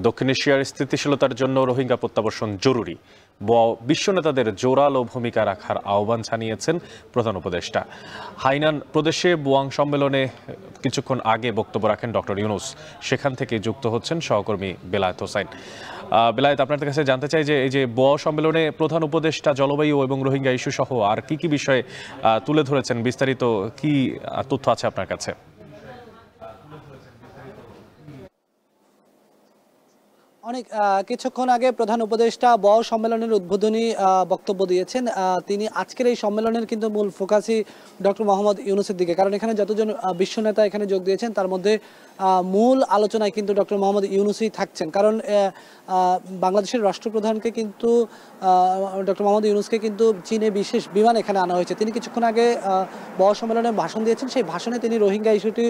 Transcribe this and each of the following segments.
দক্ষিণ এশিয়ার স্থিতিশীলতার জন্য রোহিঙ্গা প্রত্যাবর্তন জরুরি। বিশ্ব নেতাদের জোরালো ভূমিকা রাখার আহ্বান জানিয়েছেন প্রধান উপদেষ্টা। হাইনান প্রদেশে বুয়াং সম্মেলনে কিছুক্ষণ আগে বক্তব্য রাখেন ডক্টর ইউনূস। সেখান থেকে যুক্ত হচ্ছেন সহকর্মী বেলায়েত হোসাইন। বেলায়েত, আপনাদের কাছে জানতে চাই যে এই যে বোয়া সম্মেলনে প্রধান উপদেষ্টা জলবায়ু এবং রোহিঙ্গা ইস্যু সহ আর কি কি বিষয়ে তুলে ধরেছেন, বিস্তারিত কি তথ্য আছে আপনার কাছে? অনেক কিছুক্ষণ আগে প্রধান উপদেষ্টা বোয়া সম্মেলনের উদ্বোধনী বক্তব্য দিয়েছেন। তিনি আজকের এই সম্মেলনের কিন্তু মূল ফোকাসই ডক্টর মোহাম্মদ ইউনূসের দিকে, কারণ এখানে যতজন বিশ্ব নেতা এখানে যোগ দিয়েছেন তার মধ্যে মূল আলোচনায় কিন্তু ডক্টর মোহাম্মদ ইউনূসই থাকছেন। কারণ বাংলাদেশের রাষ্ট্রপ্রধানকে কিন্তু ডক্টর মোহাম্মদ ইউনূসকে কিন্তু চীনে বিশেষ বিমান এখানে আনা হয়েছে। তিনি কিছুক্ষণ আগে বোয়া সম্মেলনে ভাষণ দিয়েছেন। সেই ভাষণে তিনি রোহিঙ্গা ইস্যুটি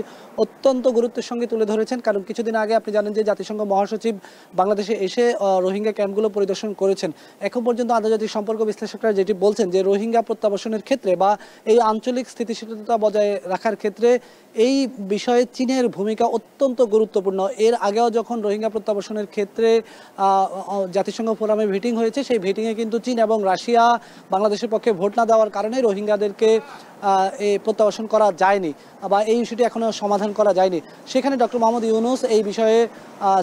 অত্যন্ত গুরুত্বের সঙ্গে তুলে ধরেছেন। কারণ কিছুদিন আগে আপনি জানেন যে জাতিসংঘ মহাসচিব বাংলাদেশে এসে রোহিঙ্গা ক্যাম্পগুলো পরিদর্শন করেছেন। এখন পর্যন্ত আন্তর্জাতিক সম্পর্ক বিশ্লেষকরা যেটি বলছেন যে রোহিঙ্গা প্রত্যাবাসনের ক্ষেত্রে বা এই আঞ্চলিক স্থিতিশীলতা বজায় রাখার ক্ষেত্রে এই বিষয়ে চীনের ভূমিকা অত্যন্ত গুরুত্বপূর্ণ। এর আগেও যখন রোহিঙ্গা প্রত্যাবাসনের ক্ষেত্রে জাতিসংঘ ফোরামে মিটিং হয়েছে, সেই মিটিংয়ে কিন্তু চীন এবং রাশিয়া বাংলাদেশের পক্ষে ভোট না দেওয়ার কারণে রোহিঙ্গাদেরকে এই প্রত্যাবাসন করা যায়নি বা এই ইস্যুটি এখনও সমাধান করা যায়নি। সেখানে ডক্টর মোহাম্মদ ইউনূস এই বিষয়ে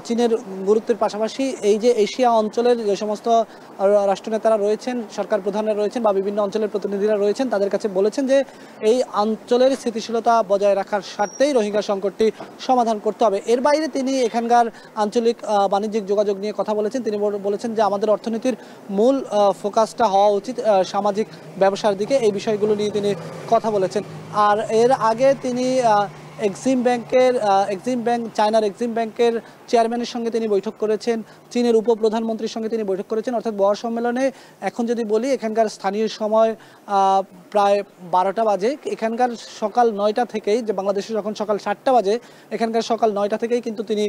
চীনের গুরুত্বের পাশাপাশি এই যে এশিয়া অঞ্চলের যে সমস্ত রাষ্ট্রনেতারা রয়েছেন, সরকার প্রধানরা রয়েছেন বা বিভিন্ন অঞ্চলের প্রতিনিধিরা রয়েছেন, তাদের কাছে বলেছেন যে এই অঞ্চলের স্থিতিশীলতা বজায় রাখার স্বার্থেই রোহিঙ্গা সংকটটি সমাধান করতে হবে। এর বাইরে তিনি এখানকার আঞ্চলিক বাণিজ্যিক যোগাযোগ নিয়ে কথা বলেছেন। তিনি বলেছেন যে আমাদের অর্থনীতির মূল ফোকাসটা হওয়া উচিত সামাজিক ব্যবসার দিকে। এই বিষয়গুলো নিয়ে তিনি কথা বলেছেন। আর এর আগে তিনি এক্সিম ব্যাংক চায়নার এক্সিম ব্যাংকের চেয়ারম্যানের সঙ্গে তিনি বৈঠক করেছেন। চীনের উপপ্রধানমন্ত্রীর সঙ্গে তিনি বৈঠক করেছেন। অর্থাৎ বোয়া সম্মেলনে এখন যদি বলি এখানকার স্থানীয় সময় প্রায় 12টা বাজে, এখানকার সকাল 9টা থেকেই, যে বাংলাদেশে যখন সকাল 7টা বাজে এখানকার সকাল 9টা থেকেই কিন্তু তিনি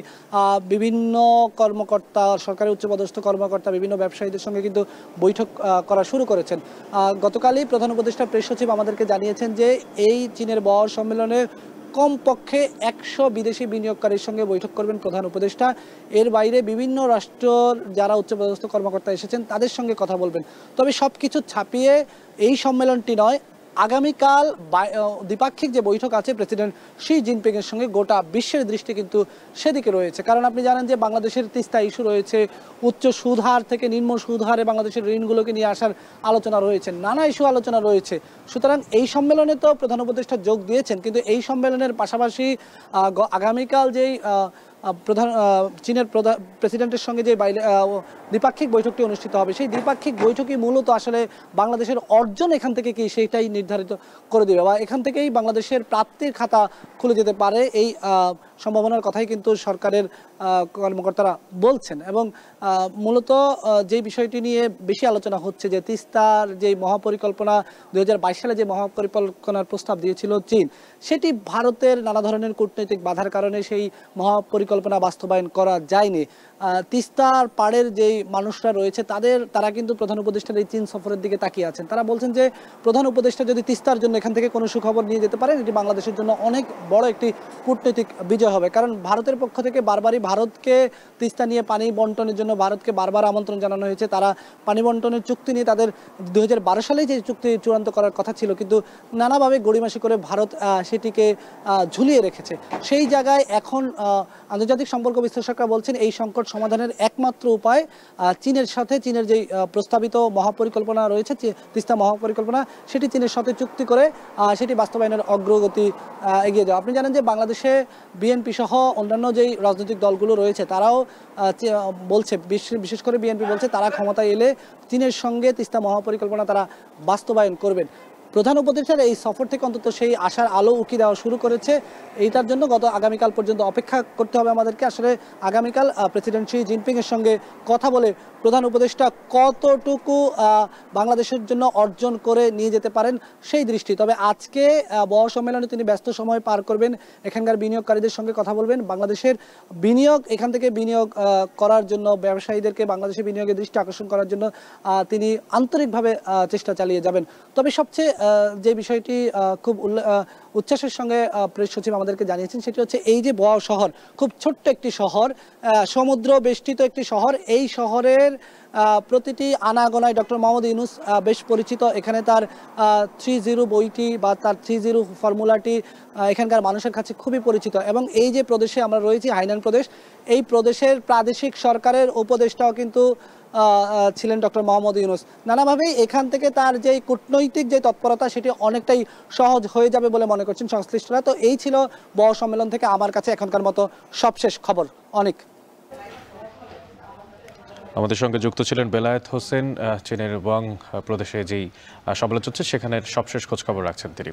বিভিন্ন কর্মকর্তা, সরকারি উচ্চপদস্থ কর্মকর্তা, বিভিন্ন ব্যবসায়ীদের সঙ্গে কিন্তু বৈঠক করা শুরু করেছেন। গতকালই প্রধান উপদেষ্টা প্রেস সচিব আমাদেরকে জানিয়েছেন যে এই চীনের বোয়া সম্মেলনে কমপক্ষে 100 বিদেশি বিনিয়োগকারীর সঙ্গে বৈঠক করবেন প্রধান উপদেষ্টা। এর বাইরে বিভিন্ন রাষ্ট্রের যারা উচ্চপদস্থ কর্মকর্তা এসেছেন তাদের সঙ্গে কথা বলবেন। তবে সব কিছু ছাপিয়ে এই সম্মেলনটি নয়, আগামীকাল দ্বিপাক্ষিক যে বৈঠক আছে প্রেসিডেন্ট শি জিনপিংয়ের সঙ্গে, গোটা বিশ্বের দৃষ্টি কিন্তু সেদিকে রয়েছে। কারণ আপনি জানেন যে বাংলাদেশের তিস্তা ইস্যু রয়েছে, উচ্চ সুদহার থেকে নিম্ন সুদহারে বাংলাদেশের ঋণগুলোকে নিয়ে আসার আলোচনা রয়েছে, নানা ইস্যু আলোচনা রয়েছে। সুতরাং এই সম্মেলনে তো প্রধান উপদেষ্টা যোগ দিয়েছেন, কিন্তু এই সম্মেলনের পাশাপাশি আগামীকাল যেই চীনের প্রেসিডেন্টের সঙ্গে যে দ্বিপাক্ষিক বৈঠকটি অনুষ্ঠিত হবে, সেই দ্বিপাক্ষিক বৈঠকই মূলত আসলে বাংলাদেশের অর্জন এখান থেকে কি সেইটাই নির্ধারিত করে দেবে বা এখান থেকেই বাংলাদেশের প্রাপ্তির খাতা খুলে যেতে পারে, এই সম্ভাবনার কথাই কিন্তু সরকারের কর্মকর্তারা বলছেন। এবং মূলত যে বিষয়টি নিয়ে বেশি আলোচনা হচ্ছে যে তিস্তার যে মহাপরিকল্পনা 2022 সালে যে মহাপরিকল্পনার প্রস্তাব দিয়েছিল চীন, সেটি ভারতের নানা ধরনের কূটনৈতিক বাধার কারণে সেই মহাপরিকল্পনা বাস্তবায়ন করা যায়নি। তিস্তার পাড়ের যেই মানুষরা রয়েছে তারা কিন্তু প্রধান উপদেষ্টার এই চীন সফরের দিকে তাকিয়ে আছেন। তারা বলছেন যে প্রধান উপদেষ্টা যদি তিস্তার জন্য এখান থেকে কোনো সুখবর নিয়ে যেতে পারেন, এটি বাংলাদেশের জন্য অনেক বড় একটি কূটনৈতিক বিজয় হবে। কারণ ভারতের পক্ষ থেকে বারবারই ভারতকে তিস্তা নিয়ে পানি বন্টনের জন্য ভারতকে বারবার আমন্ত্রণ জানানো হয়েছে। তারা পানি বন্টনের চুক্তি নিয়ে তাদের 2012 সালেই যে চুক্তি চূড়ান্ত করার কথা ছিল, কিন্তু নানাভাবে গড়িমাসি করে ভারত সেটিকে ঝুলিয়ে রেখেছে। সেই জায়গায় এখন আন্তর্জাতিক সম্পর্ক বিশ্লেষকরা বলছেন এই সংকট সমাধানের একমাত্র উপায় চীনের সাথে, চীনের যেই প্রস্তাবিত মহাপরিকল্পনা রয়েছে তিস্তা মহাপরিকল্পনা, সেটি চীনের সাথে চুক্তি করে সেটি বাস্তবায়নের অগ্রগতি এগিয়ে যাওয়া। আপনি জানেন যে বাংলাদেশে বিএনপি সহ অন্যান্য যেই রাজনৈতিক দলগুলো রয়েছে তারাও বলছে, বিশেষ করে বিএনপি বলছে তারা ক্ষমতায় এলে চীনের সঙ্গে তিস্তা মহাপরিকল্পনা তারা বাস্তবায়ন করবেন। প্রধান উপদেষ্টার এই সফর থেকে অন্তত সেই আশার আলো উকি দেওয়া শুরু করেছে। এইটার জন্য আগামীকাল পর্যন্ত অপেক্ষা করতে হবে আমাদেরকে। আসলে আগামীকাল প্রেসিডেন্ট শি জিনপিংয়ের সঙ্গে কথা বলে প্রধান উপদেষ্টা কতটুকু বাংলাদেশের জন্য অর্জন করে নিয়ে যেতে পারেন সেই দৃষ্টি। তবে আজকে বোয়া সম্মেলনে তিনি ব্যস্ত সময় পার করবেন, এখানকার বিনিয়োগকারীদের সঙ্গে কথা বলবেন, বাংলাদেশের বিনিয়োগ এখান থেকে বিনিয়োগ করার জন্য, ব্যবসায়ীদেরকে বাংলাদেশে বিনিয়োগের দৃষ্টি আকর্ষণ করার জন্য তিনি আন্তরিকভাবে চেষ্টা চালিয়ে যাবেন। তবে সবচেয়ে যে বিষয়টি খুব উচ্ছ্বাসের সঙ্গে প্রেস সচিব আমাদেরকে জানিয়েছেন সেটি হচ্ছে এই যে বোয়াও শহর খুব ছোট্ট একটি শহর, সমুদ্র বেষ্টিত একটি শহর, এই শহরের প্রতিটি আনাগোনায় ডক্টর মোহাম্মদ ইউনূস বেশ পরিচিত। এখানে তার 3-0 বইটি বা তার 3-0 ফর্মুলাটি এখানকার মানুষের কাছে খুবই পরিচিত। এবং এই যে প্রদেশে আমরা রয়েছি হাইনান প্রদেশ, এই প্রদেশের প্রাদেশিক সরকারের উপদেষ্টাও কিন্তু ছিলেন ডক্টর মোহাম্মদ ইউনূস। নানাভাবেই এখান থেকে তার যে কূটনৈতিক যে তৎপরতা সেটি অনেকটাই সহজ হয়ে যাবে বলে মনে করছেন সংশ্লিষ্টরা। তো এই ছিল বোয়াও সম্মেলন থেকে আমার কাছে এখনকার মতো সবশেষ খবর। অনেক আমাদের সঙ্গে যুক্ত ছিলেন বেলায়েত হোসেন, চীনের বোয়াং প্রদেশে যেই সম্মেলন চলছে সেখানের সবশেষ খোঁজখবর রাখছেন তিনি।